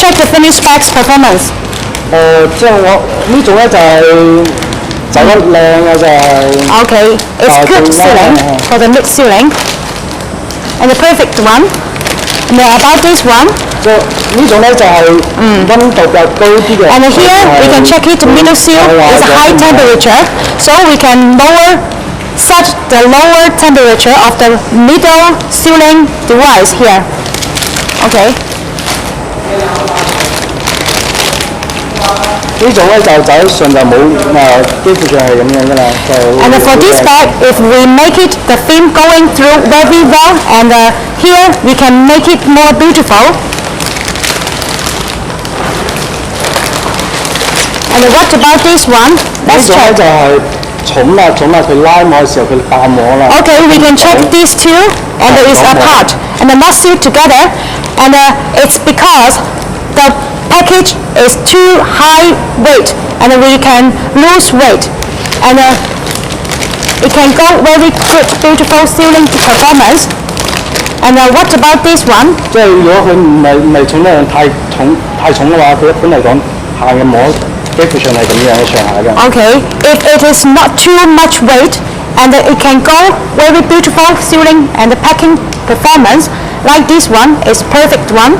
check the finished specs performance. 即係我呢種咧就係走得靚嘅就係。Okay, it's good sealing for the mid sealing, and the perfect one. And about this one. 即係呢種咧就係溫度比較高啲嘅。And here we can check it. The middle seal is a high temperature, so we can set the lower temperature of the middle sealing device here. Okay. 呢種咧就走上就冇基本上係咁樣噶啦。And for this bag, if we make it the film going through very well, and here we can make it more beautiful. And what about this one? Let's check. 就係重啦，佢拉膜嘅時候佢爆膜啦。Okay, we can check these two, and it's apart, and they're not sealed together, and it's because the package is too high weight, and we can lose weight, and it can go very good, beautiful sealing performance. And what about this one? 即係如果佢唔係重量太重嘅話，佢一般嚟講下嘅膜基本上係咁樣嘅上下嘅。Okay, if it is not too much weight, and it can go very beautiful sealing and the packing performance, like this one is perfect one.